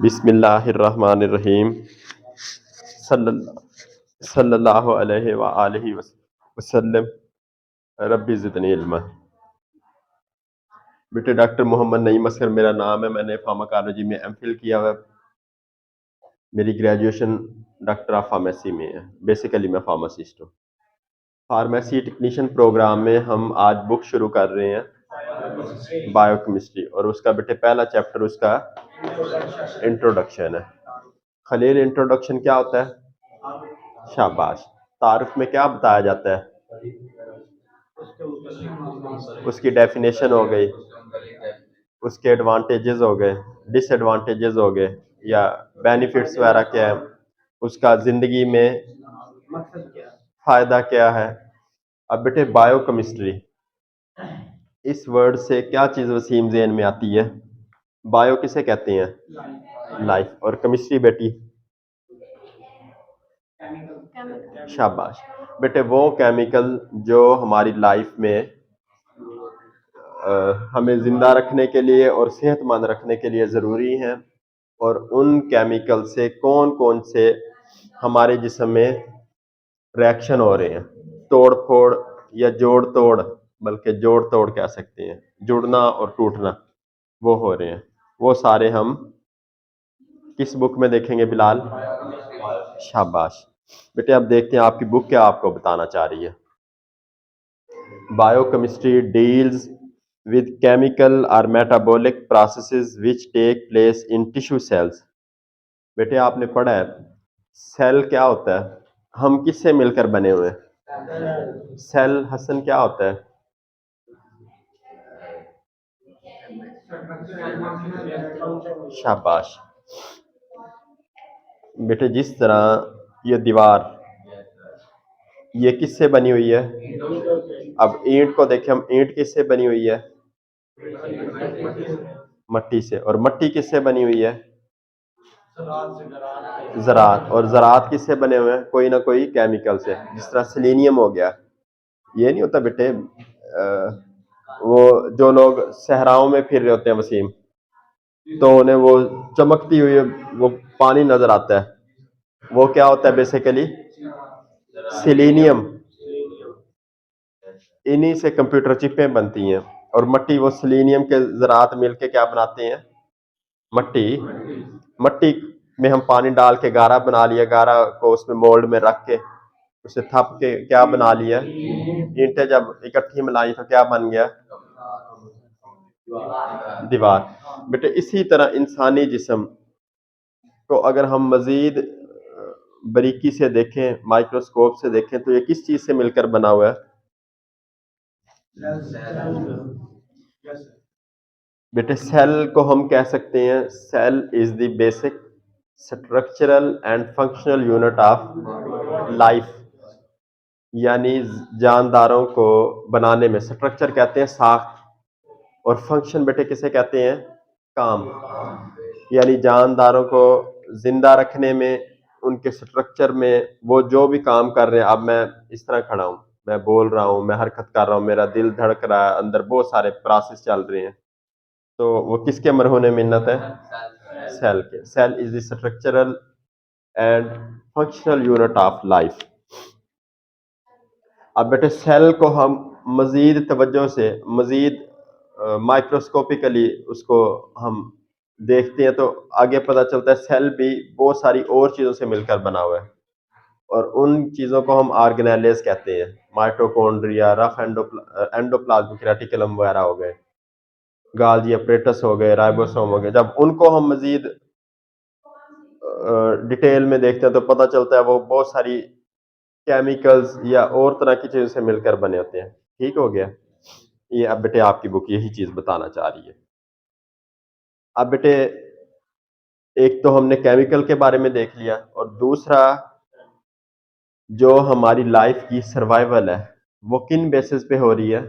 बिस्मिल्लाहिर्रहमानिर्रहीम सल्लल्लाहु अलैहि व आलिहि वसल्लम। रब्बी ज़िदनी इल्मा। बेटे डॉक्टर मोहम्मद नईम असगर मेरा नाम है। मैंने फार्माकोलॉजी में एमफिल किया हुआ है। मेरी ग्रेजुएशन डॉक्टर ऑफ फार्मेसी में है। बेसिकली मैं फार्मासिस्ट हूँ। फार्मेसी टेक्नीशियन प्रोग्राम में हम आज बुक शुरू कर रहे हैं बायोकेमिस्ट्री, और उसका बेटे पहला चैप्टर उसका इंट्रोडक्शन है। खलील, इंट्रोडक्शन क्या होता है? शाबाश। तारुफ में क्या बताया जाता है? उसकी डेफिनेशन हो गई, उसके एडवांटेजेस हो गए, डिसएडवांटेजेस हो गए, या बेनिफिट्स वगैरह क्या है, उसका जिंदगी में फायदा क्या है। अब बेटे बायोकेमिस्ट्री, इस वर्ड से क्या चीज वसीम ज़हन में आती है? बायो किसे कहते हैं? लाइफ। और केमिस्ट्री बेटी? शाबाश बेटे, वो केमिकल जो हमारी लाइफ में हमें जिंदा रखने के लिए और सेहतमंद रखने के लिए ज़रूरी हैं, और उन केमिकल से कौन कौन से हमारे जिस्म में रिएक्शन हो रहे हैं, तोड़ फोड़ या जोड़ तोड़, बल्कि जोड़ तोड़ कह सकते हैं, जुड़ना और टूटना, वो हो रहे हैं। वो सारे हम किस बुक में देखेंगे बिलाल? शाबाश बेटे, अब देखते हैं आपकी बुक क्या आपको बताना चाह रही है। Biochemistry deals with chemical or metabolic processes which take place in tissue cells। बेटे आपने पढ़ा है सेल क्या होता है? हम किससे मिलकर बने हुए हैं? सेल हसन क्या होता है? शाबाश बेटे, जिस तरह ये दीवार ये किससे बनी हुई है? अब ईंट को देखें हम, ईंट किससे बनी हुई है? मट्टी से। और मट्टी किससे बनी हुई है? ज़रात। और ज़रात किससे बने हुए हैं? कोई ना कोई केमिकल से। जिस तरह सेलेनियम हो गया। ये नहीं होता बेटे, वो जो लोग सहराओं में फिर रहे होते हैं वसीम, तो उन्हें वो चमकती हुई वो पानी नजर आता है, वो क्या होता है? Basically selenium. इन्हीं से कंप्यूटर चिपें बनती हैं। और मट्टी, वो सेलेनियम के ज़रात मिलके क्या बनाते हैं? मट्टी। मट्टी में हम पानी डाल के गारा बना लिया, गारा को उसमें मोल्ड में रख के उसे थप के क्या बना लिया? ईंटें जब इकट्ठी मिलाई तो क्या बन गया? दीवार। बेटे इसी तरह इंसानी जिस्म को अगर हम मजीद बारीकी से देखें, माइक्रोस्कोप से देखें, तो ये किस चीज से मिलकर बना हुआ है? बेटे सेल को हम कह सकते हैं, cell is the basic structural and functional unit of life. यानी जानदारों को बनाने में स्ट्रक्चर कहते हैं साख, और फंक्शन बेटे किसे कहते हैं? काम। यानी जानदारों को जिंदा रखने में, उनके स्ट्रक्चर में वो जो भी काम कर रहे हैं। अब मैं इस तरह खड़ा हूं, मैं बोल रहा हूं, मैं हरकत कर रहा हूं, मेरा दिल धड़क रहा है, अंदर बहुत सारे प्रोसेस चल रहे हैं, तो वो किसके मरहून मिन्नत है? सेल के। Cell is the structural and functional unit of life. अब बेटे सेल को हम मजीद तवज्जो से, मजीद माइक्रोस्कोपिकली उसको हम देखते हैं, तो आगे पता चलता है सेल भी बहुत सारी और चीज़ों से मिलकर बना हुआ है, और उन चीज़ों को हम ऑर्गेनेलेस कहते हैं। माइटोकॉन्ड्रिया, रफ एंडोप्लाज्मिक रेटिकुलम वगैरह हो गए, गाल्गी अपरेटस हो गए, राइबोसोम हो गए। जब उनको हम मजीद डिटेल में देखते हैं तो पता चलता है वो बहुत सारी केमिकल्स या और तरह की चीज़ों से मिलकर बने होते हैं। ठीक हो गया? ये अब बेटे आपकी बुक यही चीज़ बताना चाह रही है। अब बेटे एक तो हमने केमिकल के बारे में देख लिया, और दूसरा जो हमारी लाइफ की सर्वाइवल है वो किन बेसिस पे हो रही है?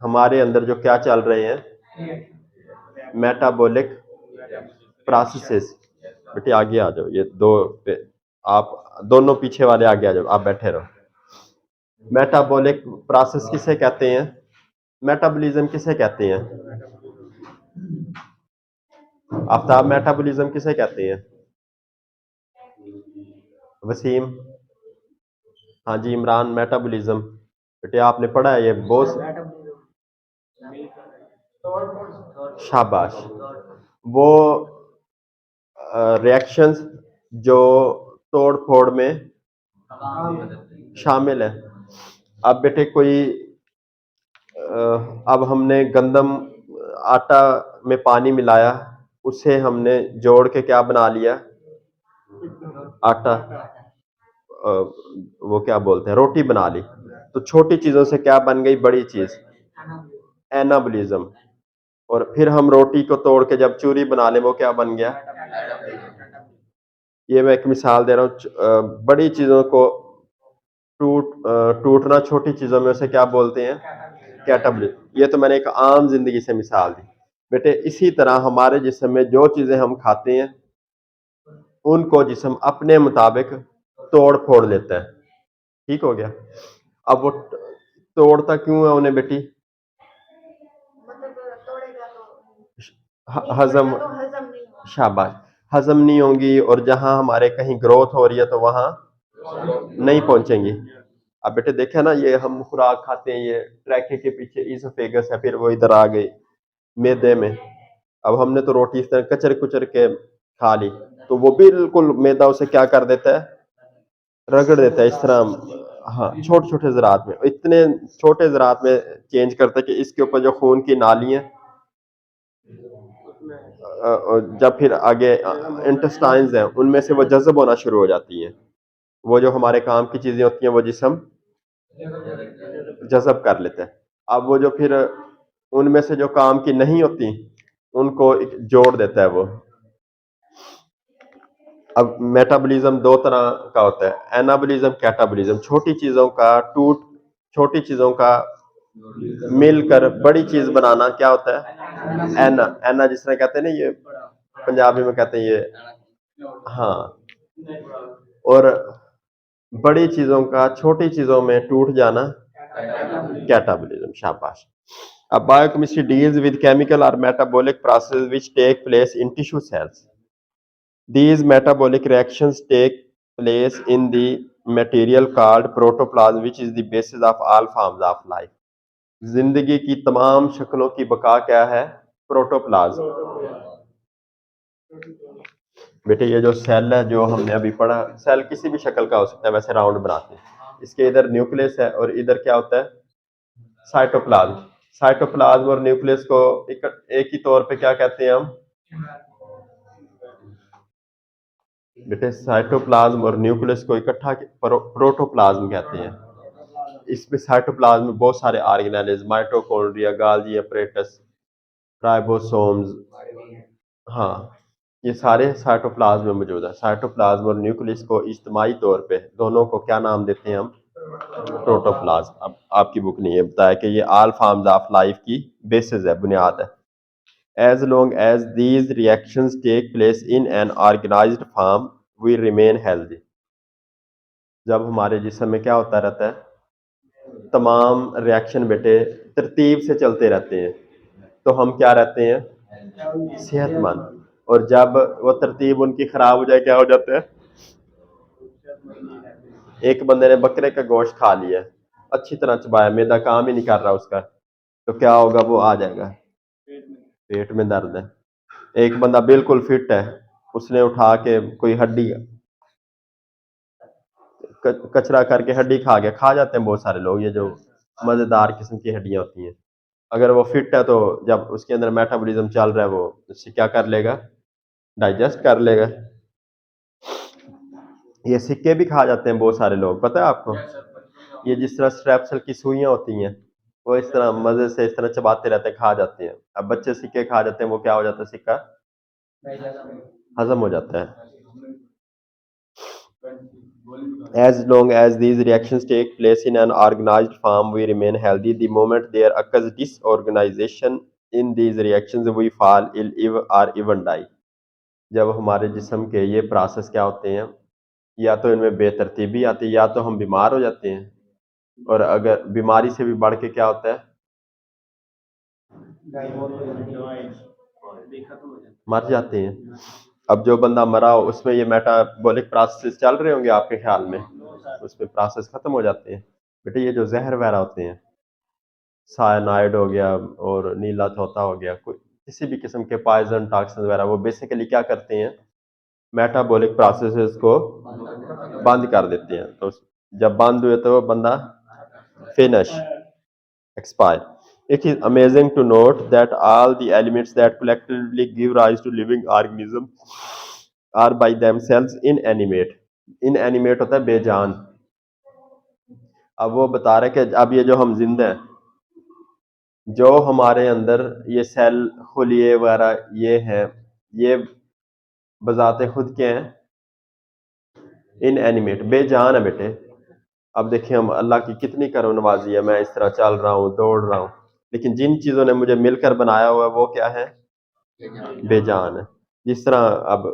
हमारे अंदर जो क्या चल रहे हैं? Metabolic processes. बेटे आगे आ जाओ, ये दो पे आप दोनों पीछे वाले आगे आ जाओ, आप बैठे रहो। मेटाबॉलिक प्रोसेस किसे कहते हैं? मेटाबॉलिज्म किसे कहते हैं? आफ्ताब, मेटाबॉलिज्म किसे कहते हैं? वसीम? हाँ जी, इमरान, मेटाबॉलिज्म बेटे आपने पढ़ा है ये बहुत। शाबाश। वो रिएक्शंस जो तोड़ फोड़ में शामिल है। अब बेटे कोई अब हमने गंदम आटा में पानी मिलाया, उसे हमने जोड़ के क्या बना लिया? आटा। वो क्या बोलते हैं, रोटी बना ली। तो छोटी चीजों से क्या बन गई बड़ी चीज? एनाबॉलिज्म। और फिर हम रोटी को तोड़ के जब चूरी बना ले, वो क्या बन गया? ये मैं एक मिसाल दे रहा हूँ। बड़ी चीजों को टूटना छोटी चीजों में, उसे क्या बोलते हैं? कैटाबॉलिज्म। ये तो मैंने एक आम जिंदगी से मिसाल दी। बेटे इसी तरह हमारे जिस्म में जो चीजें हम खाते हैं, उनको जिस्म अपने मुताबिक तोड़ फोड़ लेता है। ठीक हो गया? अब वो तोड़ता क्यों है उन्हें बेटी? हजम। शाबाश। हजम नहीं होंगी, और जहां हमारे कहीं ग्रोथ हो रही है तो वहां नहीं पहुंचेंगी। अब बेटे देखे ना, ये हम खुराक खाते हैं, ये ट्रैके के पीछे ईसोफेगस है, फिर वो इधर आ गई मैदे में। अब हमने तो रोटी इस तरह कचर कुचर के खा ली, तो वो बिल्कुल मैदा उसे क्या कर देता है? रगड़ देता है इस तरह। हाँ, छोटे छोटे ज़रात में, इतने छोटे ज़रात में चेंज करता है कि इसके ऊपर जो खून की नाली है, जब फिर आगे इंटेस्टाइन्स हैं, उनमें से वो जज़ब होना शुरू हो जाती हैं। वो जो हमारे काम की चीजें होती हैं, वो जिस्म जज़ब कर लेते हैं। अब वो जो फिर उनमें से जो काम की नहीं होती, उनको जोड़ देता है वो। अब मेटाबॉलिज्म दो तरह का होता है, एनाबॉलिज्म, कैटाबॉलिज्म। छोटी चीजों का मिलकर बड़ी चीज बनाना क्या होता है? एना। एना जिस तरह कहते हैं ना, ये पंजाबी में कहते हैं ये। हाँ। और बड़ी चीजों का छोटी चीजों में टूट जाना कैटाबॉलिज्म। शाबाश। अब बायोकेमिस्ट्री डील्स विद केमिकल और metabolic process which take place in tissue cells. These metabolic reactions take place in the material called protoplasm, which is the basis of all forms of life. जिंदगी की तमाम शक्लों की बका क्या है? Protoplasm. बेटे ये जो सेल है, जो हमने अभी पढ़ा, सेल किसी भी शक्ल का हो सकता है, वैसे राउंड बनाते हैं। इसके इधर न्यूक्लियस है और इधर क्या होता है? साइटोप्लाज्म। साइटोप्लाज्म और न्यूक्लियस को एक ही तौर पे क्या कहते हैं हम? बेटे साइटोप्लाज्म और न्यूक्लियस को इकट्ठा प्रोटोप्लाज्म कहते हैं। इसमें साइटोप्लाज्म में बहुत सारे ऑर्गेनेल्स, माइटोकॉन्ड्रिया, गाल्गी अपरेटस, राइबोसोम्स, हाँ, ये सारे साइटोप्लाज्म में मौजूद है। साइटोप्लाज्म और न्यूक्लियस को इज्तिमाई तौर पे दोनों को क्या नाम देते हैं हम? प्रोटोप्लाज्म। अब आपकी बुक ने ये बताया कि ये ऑल फॉर्म्स ऑफ लाइफ की बेसिस है, बुनियाद है। As long as these reactions take place in an organized form, we remain healthy. जब हमारे जिस्म में क्या होता रहता है? तमाम रिएक्शन बेटे तरतीब से चलते रहते हैं, तो हम क्या रहते हैं? सेहतमंद। और जब वो तरतीब उनकी खराब हो जाए, क्या हो जाता है? एक बंदे ने बकरे का गोश्त खा लिया, अच्छी तरह चबाया, मैदा काम ही नहीं कर रहा उसका, तो क्या होगा? वो आ जाएगा पेट में दर्द है। एक बंदा बिल्कुल फिट है, उसने उठा के कोई हड्डी कचरा करके हड्डी खा गया। खा जाते हैं बहुत सारे लोग, ये जो मजेदार किस्म की हड्डियां होती हैं। अगर वो फिट है तो जब उसके अंदर मेटाबॉलिज्म चल रहा है, वो उससे क्या कर लेगा? डाइजेस्ट कर लेगा। ये सिक्के भी खा जाते हैं बहुत सारे लोग, पता है आपको? ये जिस तरह स्ट्रेप्सल की सुइयां होती हैं, वो इस तरह मजे से इस तरह चबाते रहते हैं, खा जाते हैं। अब बच्चे सिक्के खा जाते हैं, वो क्या हो जाता है? सिक्का हजम हो जाता है। As long as these reactions take place in an organized form, we remain healthy. The moment there occurs disorganization in these reactions, we fall ill or even die. जब हमारे जिस्म के ये प्रोसेस क्या होते हैं, या तो इनमें बेतरतीबी आती है, या तो हम बीमार हो जाते हैं। और अगर बीमारी से भी बढ़ के क्या होता है? मर जाते हैं। अब जो बंदा मरा हो उसमें ये मेटाबॉलिक प्रोसेस चल रहे होंगे आपके ख्याल में, उसमें प्रोसेस खत्म हो जाते हैं। बेटे ये जो जहर वगैरह होते हैं, साइनाइड हो गया और नीला तोता हो गया, कोई किसी भी किस्म के पॉइजन टॉक्सिन वगैरह, वो बेसिकली क्या करते हैं, मेटाबॉलिक प्रोसेसेस को बंद कर देते हैं। तो जब बंद हुए तो वो बंदा finish, expire. It is amazing to note that all the elements that collectively give rise to living organisms are by themselves inanimate. Inanimate होता है बेजान। अब वो बता रहे कि अब ये जो हम जिंदा हैं, जो हमारे अंदर ये सेल खुलिए वगैरह ये हैं, ये बजाते खुद के हैं इनएनिमेट, बेजान है बेटे। अब देखिए हम अल्लाह की कितनी करो नवाजी है, मैं इस तरह चल रहा हूँ, दौड़ रहा हूँ, लेकिन जिन चीजों ने मुझे मिलकर बनाया हुआ है वो क्या है, बेजान है। जिस तरह अब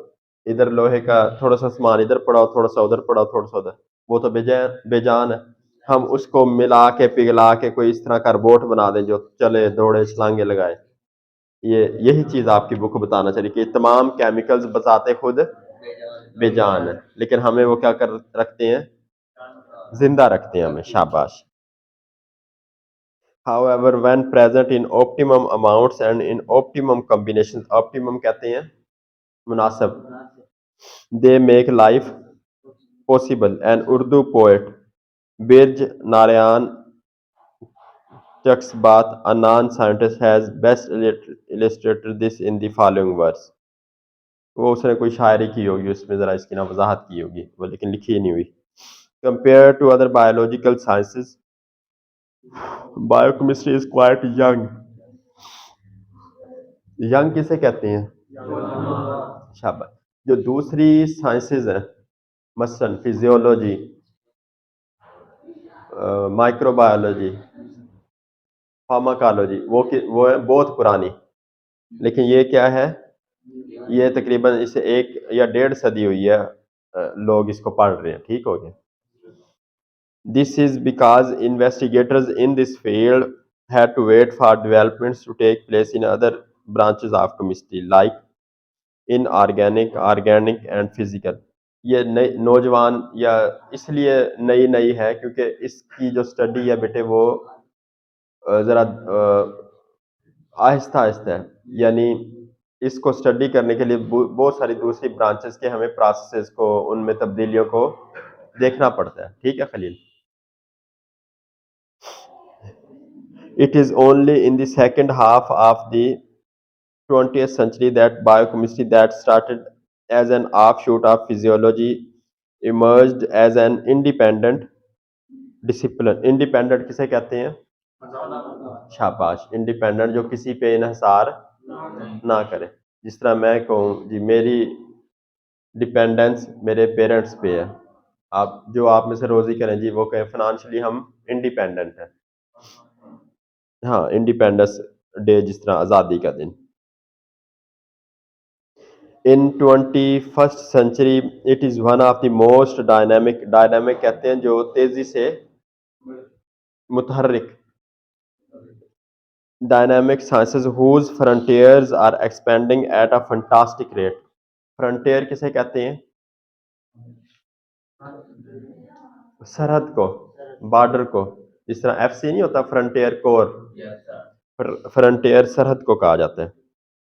इधर लोहे का थोड़ा सा सामान इधर पड़ा हो, थोड़ा सा उधर पड़ा हो, थोड़ा सा उधर, वो तो बेजान बेजान है। हम उसको मिला के पिघला के कोई इस तरह का रोबोट बना दें जो चले दौड़े छलांगे लगाए, ये यही चीज आपकी बुक बताना चाहिए कि तमाम केमिकल्स बताते खुद बेजान है, लेकिन हमें वो क्या कर रखते हैं, जिंदा रखते हैं हमें। शाबाश। However, when present in optimum amounts and in optimum combinations, optimum कहते हैं मुनासिब, they make life possible. An Urdu poet, Birj Narayan Chaksabat, a non-scientist, has best illustrated this in the following verse. वो उसने कोई शायरी की होगी, उसमें जरा इसकी ना वजाहत की होगी वो, लेकिन लिखी ही नहीं हुई। Compared to other biological sciences, biochemistry is quite young. Young किसे कहते हैं, शाबाश। जो दूसरी साइंसेज हैं, मसलन फिजियोलॉजी, माइक्रोबायोलॉजी, फार्माकोलॉजी, वो है बहुत पुरानी, लेकिन ये क्या है, ये तकरीबन इसे 1 या 1.5 सदी हुई है लोग इसको पढ़ रहे हैं। ठीक हो गया। This is because investigators in this field had to wait for developments to take place in other branches of chemistry like organic and physical. ये नई नौजवान या इसलिए नई नई है क्योंकि इसकी जो स्टडी है बेटे वो ज़रा आहिस्ता आहिस्ता है, यानी इसको स्टडी करने के लिए बहुत सारी दूसरी ब्रांचेस के हमें प्रोसेसेस को, उनमें तब्दीलियों को देखना पड़ता है। ठीक है Khalil. It is only in the second half of the 20th century that biochemistry, that started as an offshoot of physiology, emerged as an independent discipline. Independent किसे कहते हैं, शाबाश, इंडिपेंडेंट जो किसी पे इन्हिसार ना करे। जिस तरह मैं कहूँ जी मेरी डिपेंडेंस मेरे पेरेंट्स पे है, आप जो आप में से रोजी करें जी वो कहें फाइनेंशियली हम इंडिपेंडेंट हैं। हाँ, इंडिपेंडेंस डे जिस तरह आज़ादी का दिन। In 21st century it is one of the most dynamic, dynamic कहते हैं जो तेजी से मुतहर्रिक, dynamic sciences whose frontiers are expanding at a fantastic rate. Frontier किसे कहते हैं, सरहद को, बॉर्डर को। जिस तरह FC नहीं होता फ्रंटियर कोर, फ्रंटियर सरहद को कहा जाता है,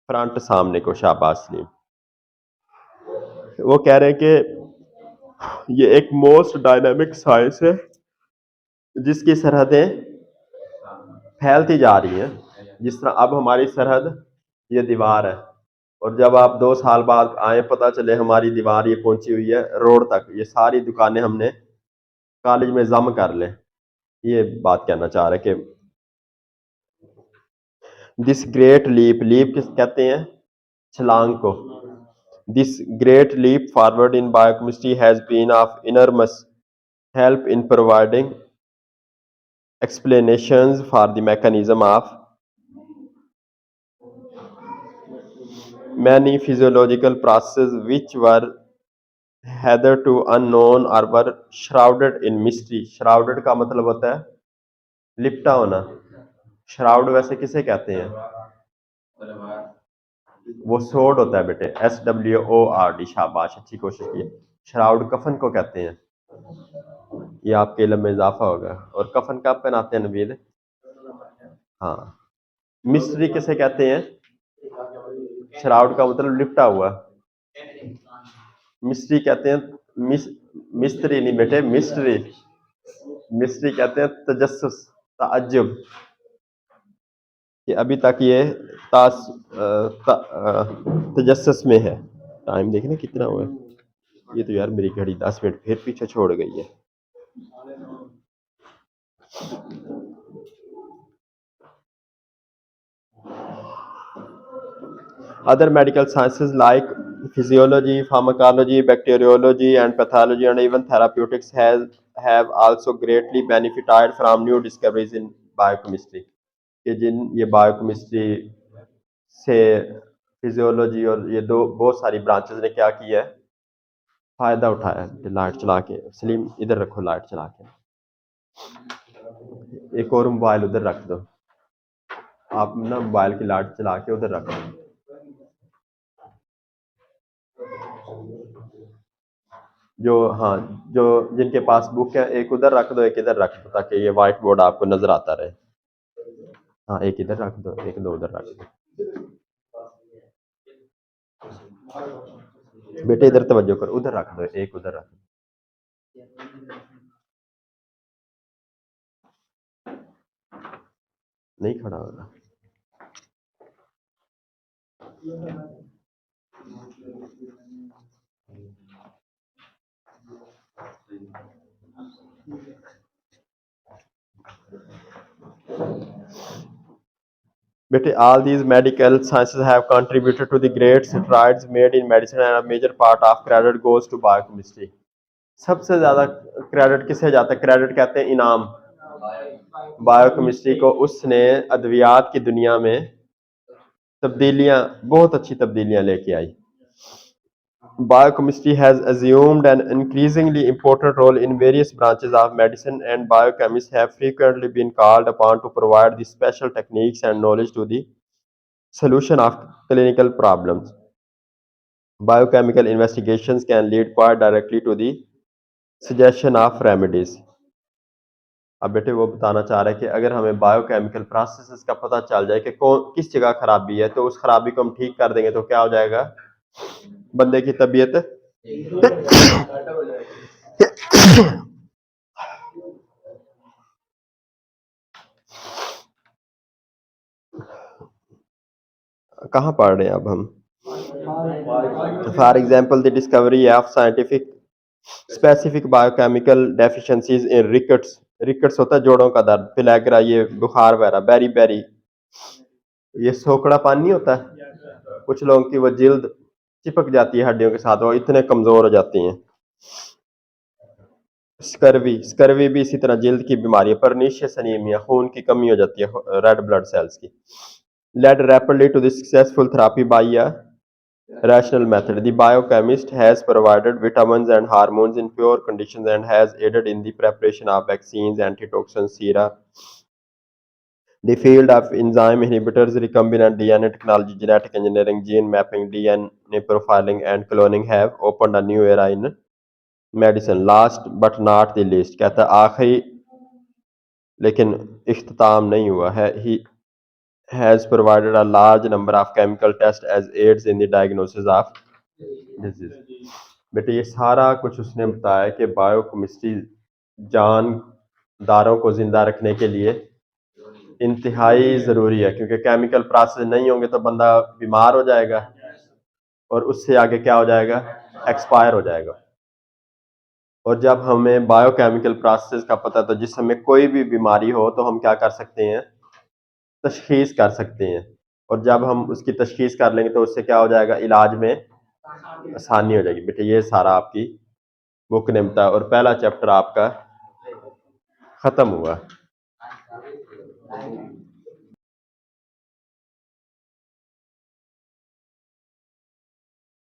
फ्रंट सामने को। शाबाश सलीम। वो कह रहे हैं कि ये एक मोस्ट डायनामिक साइंस है जिसकी सरहदें फैलती जा रही हैं। जिस तरह अब हमारी सरहद ये दीवार है, और जब आप 2 साल बाद आए पता चले हमारी दीवार ये पहुंची हुई है रोड तक, ये सारी दुकानें हमने कॉलेज में जम कर ले। ये बात कहना चाह रहे कि दिस ग्रेट लीप, लीप किस कहते हैं, छलांग को। This great leap forward in biochemistry has been of enormous help in providing explanations for the mechanism of many physiological processes which were hitherto unknown or were shrouded in mystery. shrouded का मतलब होता है लिपटा होना। shroud वैसे किसे कहते हैं, वो सोड होता है बेटे, SWORD, शाबाश, अच्छी कोशिश की। श्राउड कफन को कहते हैं, ये आपके इल्म में इजाफा होगा। और कफन कब पहनाते हैं नबील? हाँ। मिस्ट्री किसे कहते हैं? श्राउड का मतलब लिपटा हुआ, मिस्ट्री कहते हैं। मिस्त्री नहीं बेटे, मिस्ट्री। मिस्ट्री कहते हैं तजस्सुस, ताज्जुब, कि अभी तक ये तजस्सुस में है। टाइम देखने कितना हुआ है। ये तो यार मेरी घड़ी 10 मिनट फिर पीछे छोड़ गई है। Other medical sciences like physiology, pharmacology, bacteriology, and pathology, and even therapeutics have also greatly benefited from new discoveries in biochemistry. कि जिन ये बायोकेमिस्ट्री से फिजियोलॉजी और ये दो बहुत सारी ब्रांचेस ने क्या किया है, फायदा उठाया है। लाइट चला के सलीम इधर रखो, लाइट चला के, एक और मोबाइल उधर रख दो। आप ना मोबाइल की लाइट चला के उधर रख दो। जो हाँ, जो जिनके पास बुक है एक उधर रख दो, एक इधर रख दो, ताकि ये व्हाइट बोर्ड आपको नजर आता रहे। हाँ, एक इधर रख दो, एक दो उधर रख दो। बेटे इधर तवज्जो करो, उधर रख दो, एक उधर रख दो। नहीं खड़ा होगा। बेटे all these medical sciences have contributed to the great strides made in medicine, and a major part of credit goes to biochemistry. सबसे ज्यादा क्रेडिट किसे जाता है? क्रेडिट कहते हैं इनाम, बायोकेमिस्ट्री को। उसने अद्वियात की दुनिया में तब्दीलियां, बहुत अच्छी तब्दीलियां लेके आई। Biochemistry has assumed an increasingly important role in various branches of medicine, and biochemists have frequently been called upon to provide the special techniques and knowledge to the solution of clinical problems. Biochemical investigations can lead quite directly to the suggestion of remedies. अब बेटे वो बताना चाह रहे हैं कि अगर हमें बायोकेमिकल प्रोसेसेस का पता चल जाए कि कौन किस जगह खराबी है, तो उस खराबी को हम ठीक कर देंगे तो क्या हो जाएगा? बंदे की तबीयत कहाँ पढ़ रहे हैं अब हम? For example the discovery of scientific specific biochemical deficiencies in rickets. Rickets होता है जोड़ों का दर्द, पिलैग्रा, ये बुखार वगैरह, बेरी बेरी, ये सोकड़ा पानी नहीं होता है, कुछ लोगों की वो जिल्द चिपक जाती है हड्डियों के साथ, वो इतने कमजोर हो जाती हैं। स्कर्वी, स्कर्वी भी इसी तरह जिल्द की बीमारी है। परनीशियस एनीमिया, खून की कमी हो जाती है रेड ब्लड सेल्स की। Led rapidly to the successful therapy by a rational method. The biochemist has provided vitamins and hormones in pure conditions and has aided in the preparation of vaccines, antitoxins, sera. The field of enzyme inhibitors, recombinant DNA technology, genetic engineering, gene mapping, DNA profiling, and cloning have opened a new era in medicine. Last but not the least, कहता है आखिरी लेकिन इख्तिताम नहीं हुआ है, he has provided a large number of chemical tests as aids in the diagnosis of disease. बेटे ये सारा कुछ उसने बताया कि बायोकेमिस्ट्री जानदारों को जिंदा रखने के लिए इंतहाई ज़रूरी है, क्योंकि केमिकल प्रोसेस नहीं होंगे तो बंदा बीमार हो जाएगा और उससे आगे क्या हो जाएगा? एक्सपायर हो जाएगा। और जब हमें बायोकेमिकल प्रोसेस का पता है तो जिस समय कोई भी बीमारी हो तो हम क्या कर सकते हैं? तशखीस कर सकते हैं। और जब हम उसकी तशखीस कर लेंगे तो उससे क्या हो जाएगा? इलाज में आसानी हो जाएगी। बेटे ये सारा आपकी बुक ने बताया और पहला चैप्टर आपका खत्म हुआ।